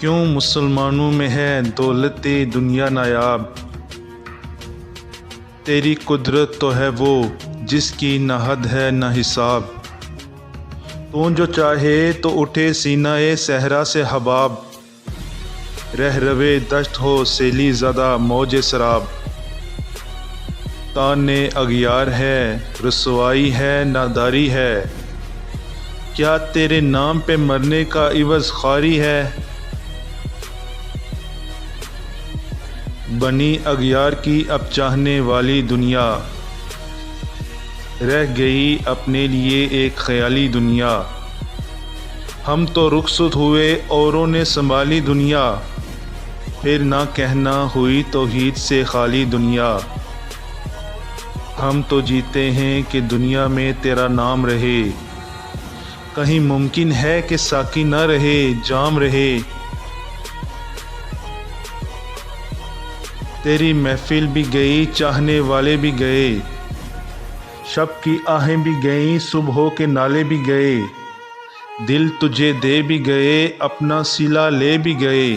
क्यों मुसलमानों में है दौलत दुनिया नायाब। तेरी कुदरत तो है वो जिसकी न हद है न हिसाब। तू जो चाहे तो उठे सीना ए सहरा से हबाब। रह रवे दश्त हो सेली ज़दा मौज शराब। ताने अगियार है रसवाई है नादारी है। क्या तेरे नाम पे मरने का इवज़ ख्वारी है। बनी अगियार की अब चाहने वाली दुनिया। रह गई अपने लिए एक ख्याली दुनिया। हम तो रुखसत हुए औरों ने संभाली दुनिया। फिर ना कहना हुई तौहीद से खाली दुनिया। हम तो जीते हैं कि दुनिया में तेरा नाम रहे। कहीं मुमकिन है कि साकी न रहे जाम रहे। तेरी महफिल भी गई चाहने वाले भी गए। शब की आहें भी गईं सुबह के नाले भी गए। दिल तुझे दे भी गए अपना सिला ले भी गए।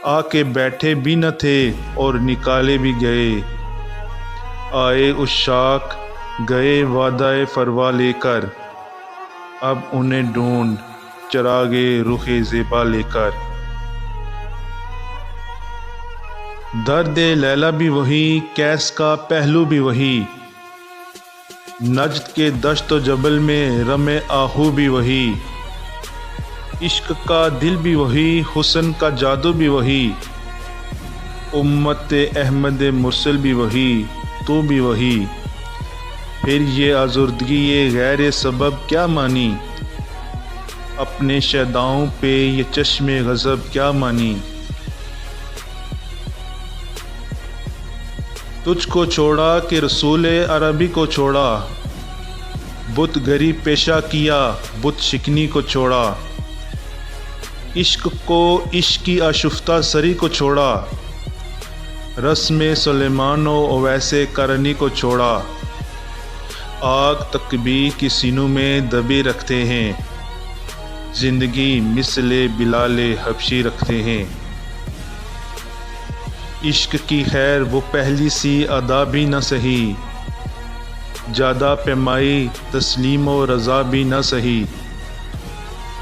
आके बैठे भी न थे और निकाले भी गए। आए उशाक गए वादाए फरवा लेकर। अब उन्हें ढूंढ चरागे रुखे ज़ेबा लेकर। दर्द लैला भी वही कैस का पहलू भी वही। नज्द के दश्त जबल में रमे आहू भी वही। इश्क का दिल भी वही हुस्न का जादू भी वही। उम्मत अहमद मुरसल भी वही तू भी वही। फिर ये आज़ुर्दगी ये गैर सबब क्या मानी। अपने शैदाओं पे ये चश्मे गज़ब क्या मानी। तुझको छोड़ा कि रसूल अरबी को छोड़ा। बुत गरीब पेशा किया बुत शिकनी को छोड़ा। इश्क को इश्क की आशुफ्ता सरी को छोड़ा। रस्म सुलेमान और वैसे करनी को छोड़ा। आग तकबीर की सीनों में दबे रखते हैं। जिंदगी मिसले बिलाले हबशी रखते हैं। इश्क की खैर वो पहली सी अदा भी न सही। ज़्यादा पैमाई तस्लीम व रज़ा भी न सही।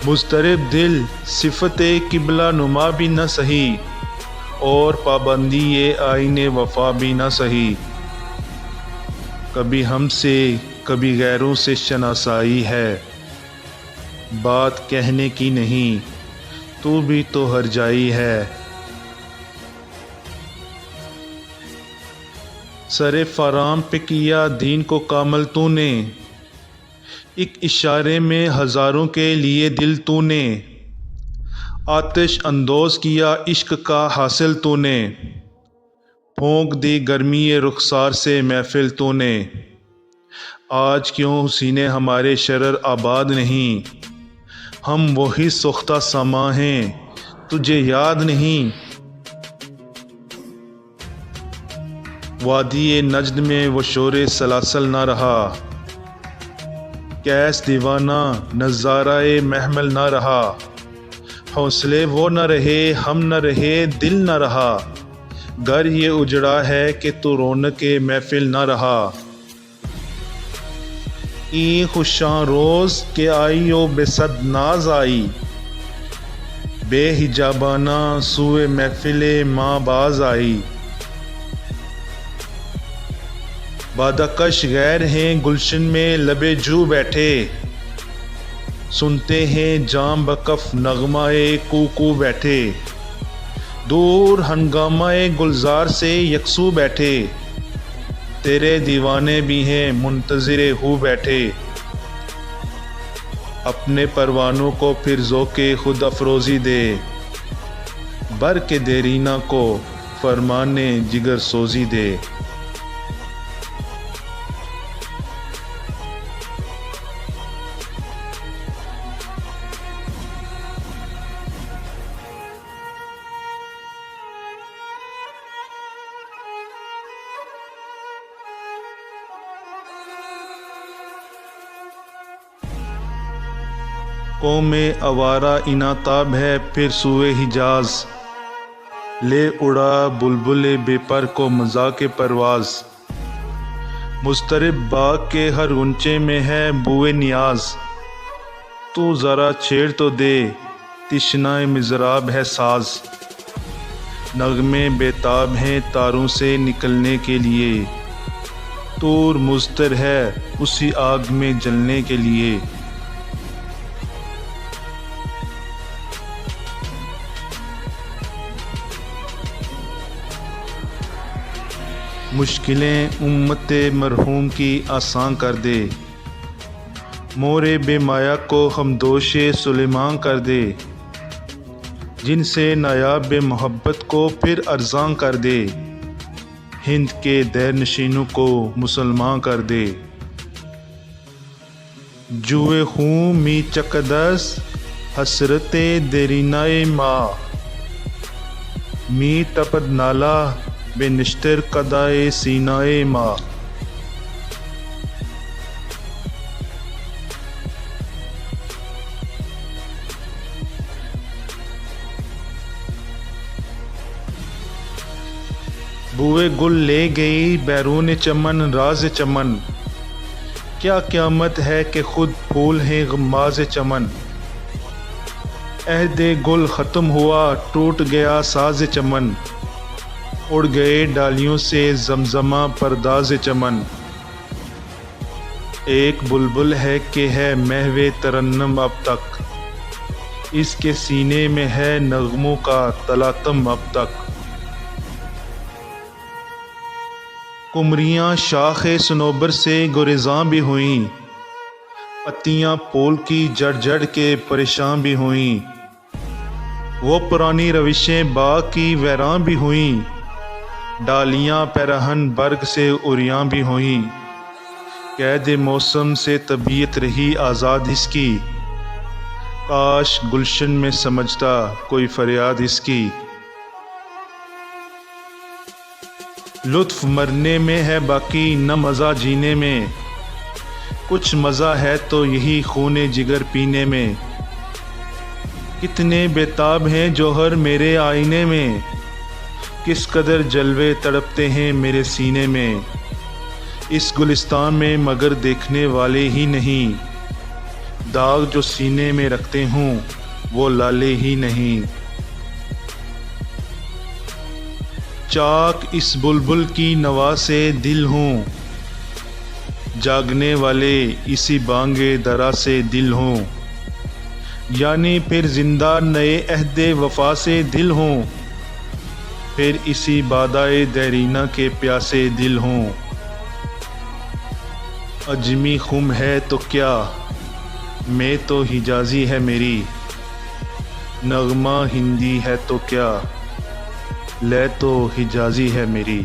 मुस्तरब दिल सिफ़त किबला नुमा भी न सही। और पाबंदी ये आईने वफ़ा भी न सही। कभी हमसे कभी गैरों से शनासाई है। बात कहने की नहीं तू भी तो हरजाई है। सरे फराम पे किया दीन को कामल तूने। एक इशारे में हज़ारों के लिए दिल तूने। आतिश अंदोज किया इश्क का हासिल तूने। फूंक दी गर्मी रुखसार से महफिल तूने। आज क्यों सीने हमारे शरर आबाद नहीं। हम वही सुख्ता समा हैं तुझे याद नहीं। वादी नजद में वो शोरे सलासल ना रहा। कैस दीवाना नज़ाराए महमल ना रहा। हौसले वो न रहे हम न रहे दिल न रहा। घर ये उजड़ा है कि तू रौनक महफिल न रहा। ई खुशां रोज़ के आई ओ बेसद नाज आई। बेहिजाबाना सुए महफिल माँ बाज आई। बादकश गैर हैं गुलशन में लबे जू बैठे। सुनते हैं जाम बकफ नगमाए कू बैठे। दूर हंगामाए गुलजार से यकसू बैठे। तेरे दीवाने भी हैं मुंतज़िरे हू बैठे। अपने परवानों को फिर ज़ौक़े खुद अफरोज़ी दे। बर के देरीना को फरमाने जिगर सोजी दे। कौमे आवारा इनाताब है फिर सूए हिजाज, ले उड़ा बुलबुल बेपर को मज़ाक परवाज़। मुस्तरिब बाग के हर गुंचे में है बुए नियाज, तू ज़रा छेड़ तो दे तिश्नाए मिज़राब है साज। नगमे बेताब हैं तारों से निकलने के लिए, तूर मुस्तर है उसी आग में जलने के लिए। मुश्किलें उम्मते मरहूम की आसान कर दे, मोरे बेमाया को हमदोशे सुलेमान कर दे। जिनसे नायाब बे मोहब्बत को फिर अर्ज़ां कर दे, हिंद के दैर नशीनों को मुसलमान कर दे। जुए खूं मी चकदस हसरते देरीनाए माँ, मी तपद नाला बेनिश्तर कदाए सीनाए माँ। बुए गुल ले गई बैरून चमन राज चमन, क्या क़यामत है कि खुद फूल हैं गम्माज़ चमन। अहदे गुल ख़त्म हुआ टूट गया साज चमन, उड़ गए डालियों से जमजमा परदाज चमन। एक बुलबुल है कि है महवे तरन्नम अब तक, इसके सीने में है नगमों का तलातम अब तक। कुमरियाँ शाख सनोबर से गुरेज़ां भी हुईं, पत्तियाँ पोल की जड़ जड़ के परेशान भी हुईं। वो पुरानी रविशें बाग की वैरान भी हुईं, डालियाँ पैरहन बर्ग से उरियां भी हुईं। कैद मौसम से तबीयत रही आज़ाद इसकी, काश गुलशन में समझता कोई फरियाद इसकी। लुत्फ़ मरने में है बाकी न मज़ा जीने में, कुछ मज़ा है तो यही खूने जिगर पीने में। कितने बेताब हैं जौहर मेरे आईने में, किस कदर जलवे तड़पते हैं मेरे सीने में। इस गुलिस्तान में मगर देखने वाले ही नहीं, दाग जो सीने में रखते हूँ वो लाले ही नहीं। चाक इस बुलबुल की नवा से दिल हूँ, जागने वाले इसी बांगे दरा से दिल हूँ। यानी फिर जिंदा नए अहदे वफा से दिल हूँ, फिर इसी बादाए देरीना के प्यासे दिल हूँ। अजमी खुम है तो क्या, मैं तो हिजाजी है मेरी, नगमा हिंदी है तो क्या, ले तो हिजाजी है मेरी।